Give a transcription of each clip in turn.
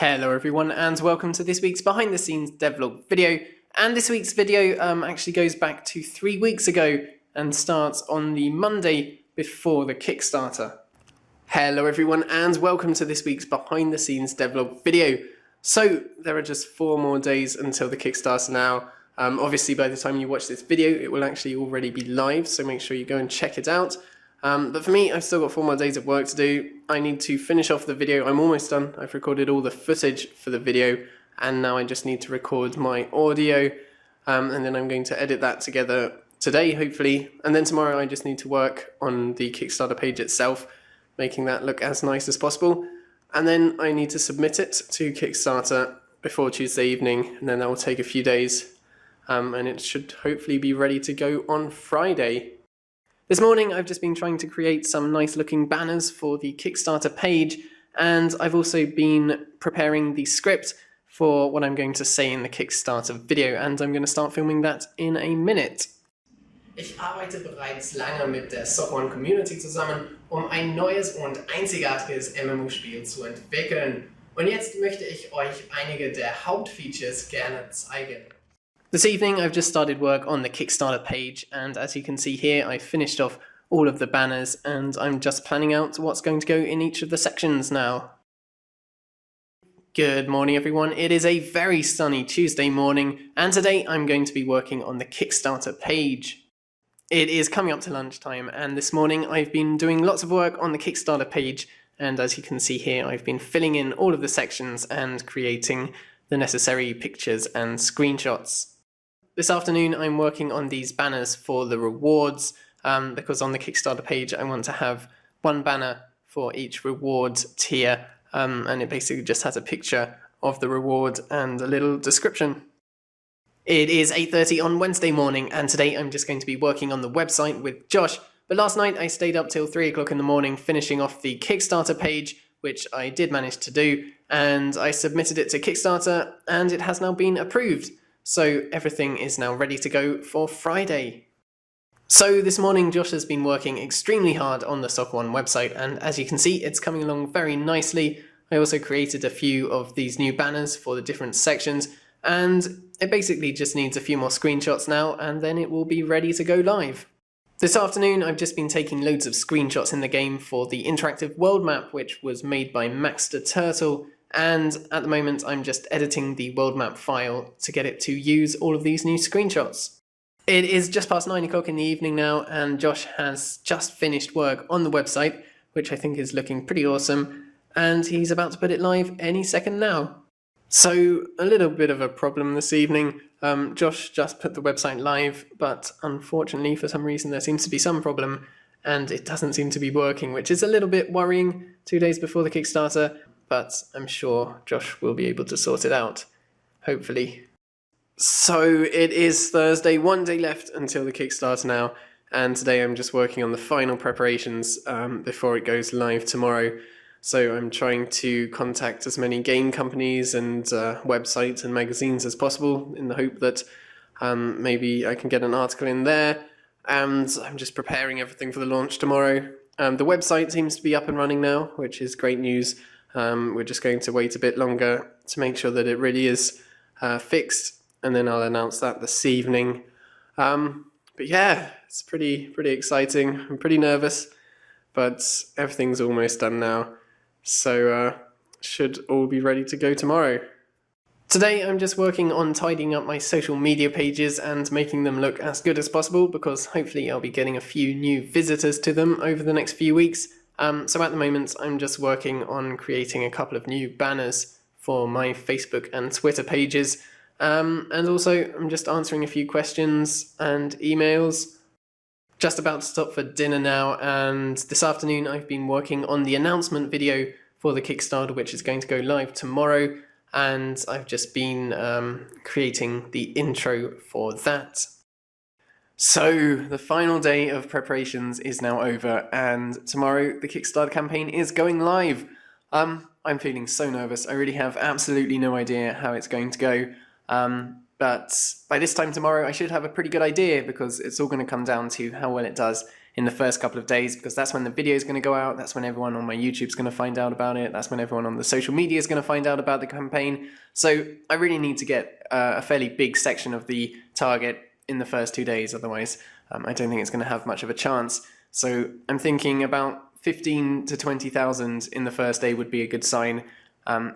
Hello everyone and welcome to this week's behind the scenes devlog video. And this week's video actually goes back to 3 weeks ago and starts on the Monday before the Kickstarter. Hello everyone and welcome to this week's behind the scenes devlog video. So there are just 4 more days until the Kickstarter now. Obviously by the time you watch this video it will actually already be live, so make sure you go and check it out. But for me, I've still got 4 more days of work to do. I need to finish off the video. I'm almost done. I've recorded all the footage for the video, and now I just need to record my audio, and then I'm going to edit that together today, hopefully. And then tomorrow I just need to work on the Kickstarter page itself, making that look as nice as possible. And then I need to submit it to Kickstarter before Tuesday evening, and then that will take a few days. And it should hopefully be ready to go on Friday. This morning I've just been trying to create some nice looking banners for the Kickstarter page, and I've also been preparing the script for what I'm going to say in the Kickstarter video, and I'm going to start filming that in a minute. Ich arbeite bereits lange mit der Socuwan Community zusammen, ein neues und einzigartiges MMO-Spiel zu entwickeln. Und jetzt möchte ich euch einige der Hauptfeatures gerne zeigen. This evening I've just started work on the Kickstarter page, and as you can see here I've finished off all of the banners and I'm just planning out what's going to go in each of the sections now. Good morning everyone, it is a very sunny Tuesday morning and today I'm going to be working on the Kickstarter page. It is coming up to lunchtime and this morning I've been doing lots of work on the Kickstarter page, and as you can see here I've been filling in all of the sections and creating the necessary pictures and screenshots. This afternoon I'm working on these banners for the rewards, because on the Kickstarter page I want to have one banner for each reward tier, and it basically just has a picture of the reward and a little description. It is 8:30 on Wednesday morning and today I'm just going to be working on the website with Josh, but last night I stayed up till 3 o'clock in the morning finishing off the Kickstarter page, which I did manage to do, and I submitted it to Kickstarter and it has now been approved. So everything is now ready to go for Friday. So this morning Josh has been working extremely hard on the Socuwan website, and as you can see it's coming along very nicely. I also created a few of these new banners for the different sections, and it basically just needs a few more screenshots now and then it will be ready to go live. This afternoon I've just been taking loads of screenshots in the game for the interactive world map, which was made by Max the Turtle, and at the moment I'm just editing the world map file to get it to use all of these new screenshots. It is just past 9 o'clock in the evening now and Josh has just finished work on the website, which I think is looking pretty awesome, and he's about to put it live any second now. So a little bit of a problem this evening. Josh just put the website live, but unfortunately for some reason there seems to be some problem and it doesn't seem to be working, which is a little bit worrying 2 days before the Kickstarter, but I'm sure Josh will be able to sort it out, hopefully. So it is Thursday, 1 day left until the Kickstarter now, and today I'm just working on the final preparations before it goes live tomorrow. So I'm trying to contact as many game companies and websites and magazines as possible in the hope that maybe I can get an article in there, and I'm just preparing everything for the launch tomorrow. The website seems to be up and running now, which is great news. We're just going to wait a bit longer to make sure that it really is fixed, and then I'll announce that this evening. But yeah, it's pretty exciting. I'm pretty nervous, but everything's almost done now, so should all be ready to go tomorrow. Today I'm just working on tidying up my social media pages and making them look as good as possible, because hopefully I'll be getting a few new visitors to them over the next few weeks. So at the moment I'm just working on creating a couple of new banners for my Facebook and Twitter pages, and also I'm just answering a few questions and emails. Just about to stop for dinner now, and this afternoon I've been working on the announcement video for the Kickstarter, which is going to go live tomorrow, and I've just been creating the intro for that. So the final day of preparations is now over, and tomorrow the Kickstarter campaign is going live. I'm feeling so nervous. I really have absolutely no idea how it's going to go. But by this time tomorrow I should have a pretty good idea, because it's all going to come down to how well it does in the first couple of days, because that's when the video is going to go out, that's when everyone on my YouTube is going to find out about it, that's when everyone on the social media is going to find out about the campaign. So I really need to get a fairly big section of the target in the first 2 days, otherwise I don't think it's going to have much of a chance. So I'm thinking about 15 to 20,000 in the first day would be a good sign.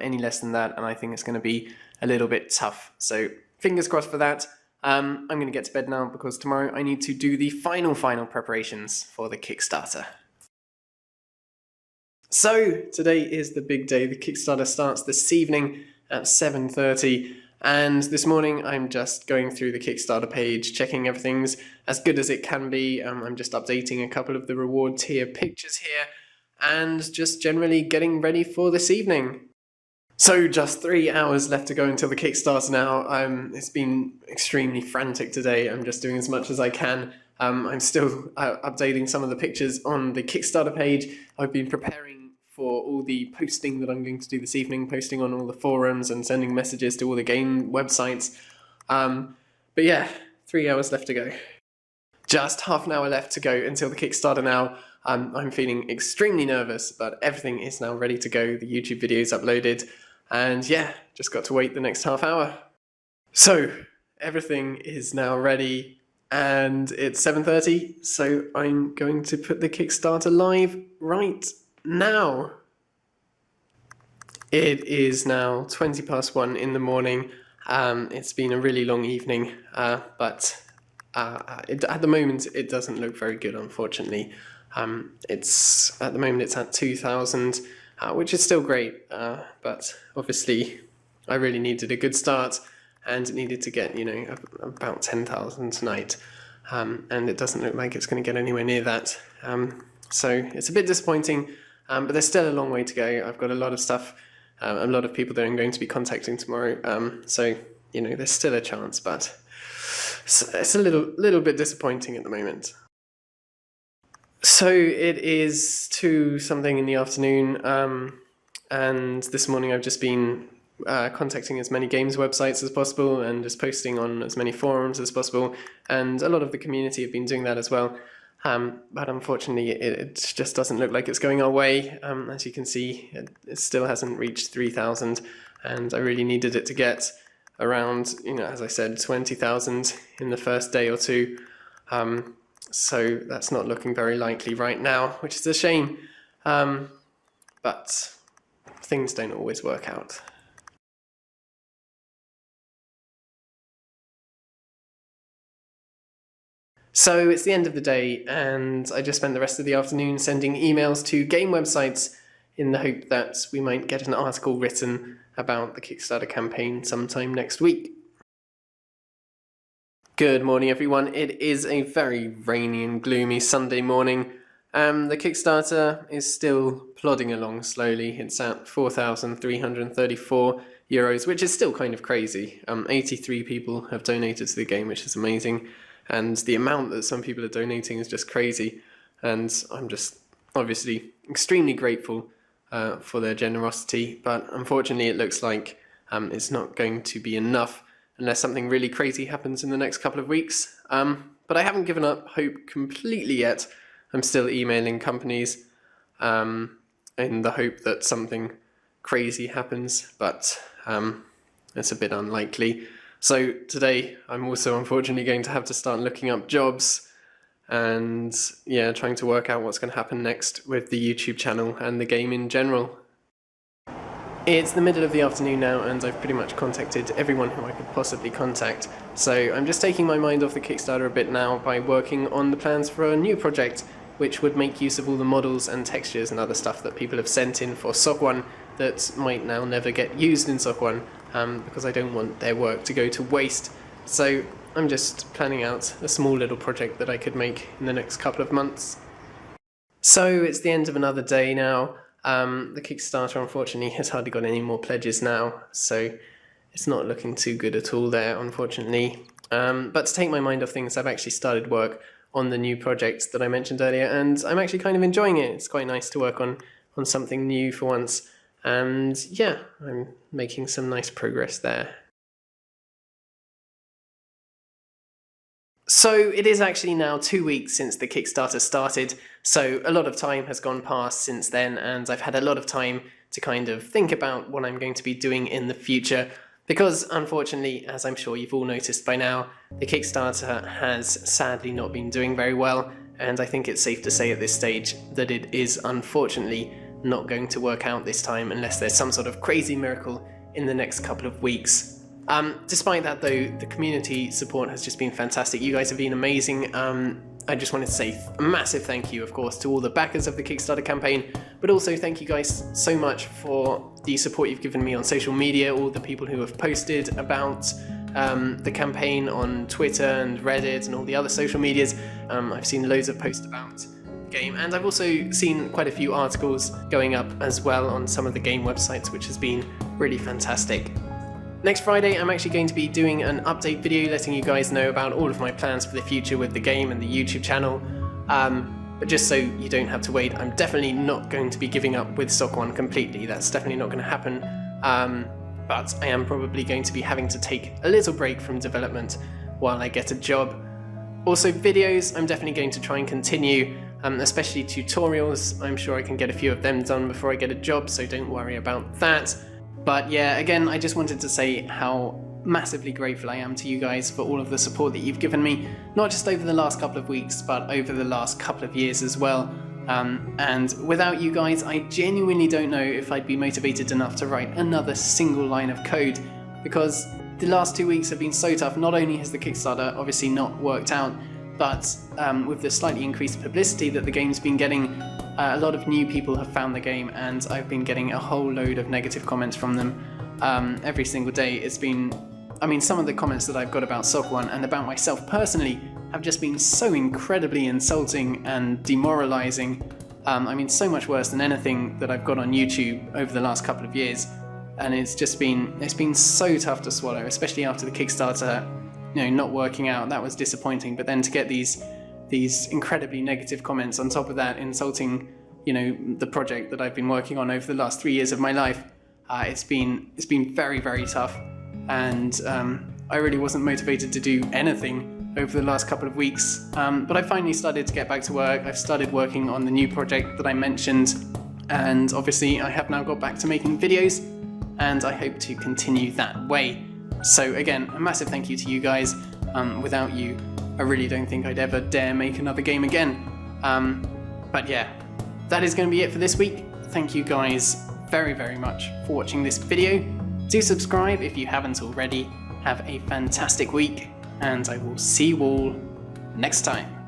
Any less than that, and I think it's going to be a little bit tough. So fingers crossed for that. I'm going to get to bed now because tomorrow I need to do the final preparations for the Kickstarter. So today is the big day. The Kickstarter starts this evening at 7:30, and this morning I'm just going through the Kickstarter page, checking everything's as good as it can be. I'm just updating a couple of the reward tier pictures here, and just generally getting ready for this evening. So just 3 hours left to go until the Kickstarter now. It's been extremely frantic today. I'm just doing as much as I can. I'm still updating some of the pictures on the Kickstarter page. I've been preparing for all the posting that I'm going to do this evening, posting on all the forums and sending messages to all the game websites. But yeah, 3 hours left to go. Just half an hour left to go until the Kickstarter now. I'm feeling extremely nervous, but everything is now ready to go. The YouTube video is uploaded. And yeah, just got to wait the next half hour. So everything is now ready and it's 7:30, so I'm going to put the Kickstarter live right now. It is now 1:20 in the morning. It's been a really long evening, but at the moment it doesn't look very good, unfortunately. At the moment it's at 2,000. Which is still great, but obviously I really needed a good start and it needed to get, about 10,000 tonight, and it doesn't look like it's going to get anywhere near that. So it's a bit disappointing, but there's still a long way to go. I've got a lot of stuff, a lot of people that I'm going to be contacting tomorrow, so there's still a chance, but it's a little bit disappointing at the moment. So it is 2-something in the afternoon, and this morning I've just been contacting as many games websites as possible and just posting on as many forums as possible, and a lot of the community have been doing that as well. But unfortunately it just doesn't look like it's going our way. As you can see, it still hasn't reached 3,000, and I really needed it to get around, as I said, 20,000 in the first day or two. So that's not looking very likely right now, which is a shame, but things don't always work out. So it's the end of the day, and I just spent the rest of the afternoon sending emails to game websites in the hope that we might get an article written about the Kickstarter campaign sometime next week. Good morning, everyone. It is a very rainy and gloomy Sunday morning. The Kickstarter is still plodding along slowly. It's at €4,334, which is still kind of crazy. 83 people have donated to the game, which is amazing. And the amount that some people are donating is just crazy. And I'm just obviously extremely grateful for their generosity. But unfortunately, it looks like it's not going to be enough unless something really crazy happens in the next couple of weeks. But I haven't given up hope completely yet. I'm still emailing companies in the hope that something crazy happens, but it's a bit unlikely. So today I'm also unfortunately going to have to start looking up jobs and trying to work out what's going to happen next with the YouTube channel and the game in general. It's the middle of the afternoon now, and I've pretty much contacted everyone who I could possibly contact. So I'm just taking my mind off the Kickstarter a bit now by working on the plans for a new project, which would make use of all the models and textures and other stuff that people have sent in for Socuwan that might now never get used in Socuwan, because I don't want their work to go to waste. So I'm just planning out a small little project that I could make in the next couple of months. So it's the end of another day now. The Kickstarter unfortunately has hardly got any more pledges now, so it's not looking too good at all there, unfortunately. But to take my mind off things, I've actually started work on the new project that I mentioned earlier, and I'm actually kind of enjoying it. It's quite nice to work on something new for once, and yeah, I'm making some nice progress there. So it is actually now 2 weeks since the Kickstarter started, so a lot of time has gone past since then, and I've had a lot of time to kind of think about what I'm going to be doing in the future, because unfortunately, as I'm sure you've all noticed by now, the Kickstarter has sadly not been doing very well, and I think it's safe to say at this stage that it is unfortunately not going to work out this time unless there's some sort of crazy miracle in the next couple of weeks. Despite that though, the community support has just been fantastic. You guys have been amazing. I just wanted to say a massive thank you, of course, to all the backers of the Kickstarter campaign, but also thank you guys so much for the support you've given me on social media, all the people who have posted about the campaign on Twitter and Reddit and all the other social medias. I've seen loads of posts about the game, and I've also seen quite a few articles going up as well on some of the game websites, which has been really fantastic. Next Friday, I'm actually going to be doing an update video letting you guys know about all of my plans for the future with the game and the YouTube channel. But just so you don't have to wait, I'm definitely not going to be giving up with Socuwan completely. That's definitely not going to happen. But I am probably going to be having to take a little break from development while I get a job. Also videos, I'm definitely going to try and continue, especially tutorials. I'm sure I can get a few of them done before I get a job, so don't worry about that. But yeah, again, I just wanted to say how massively grateful I am to you guys for all of the support that you've given me, not just over the last couple of weeks, but over the last couple of years as well. And without you guys, I genuinely don't know if I'd be motivated enough to write another single line of code, because the last 2 weeks have been so tough. Not only has the Kickstarter obviously not worked out, but with the slightly increased publicity that the game's been getting, a lot of new people have found the game, and I've been getting a whole load of negative comments from them every single day. It's been, I mean, some of the comments that I've got about Socuwan and about myself personally have just been so incredibly insulting and demoralizing. I mean, so much worse than anything that I've got on YouTube over the last couple of years, and it's been so tough to swallow, especially after the Kickstarter, not working out. That was disappointing, but then to get these incredibly negative comments on top of that, insulting, the project that I've been working on over the last 3 years of my life, it's been very, very tough, and I really wasn't motivated to do anything over the last couple of weeks. But I finally started to get back to work. I've started working on the new project that I mentioned, and obviously I have now got back to making videos, and I hope to continue that way. So again, a massive thank you to you guys. Without you, I really don't think I'd ever dare make another game again. But yeah, that is going to be it for this week. Thank you guys very, very much for watching this video. Do subscribe if you haven't already. Have a fantastic week, and I will see you all next time.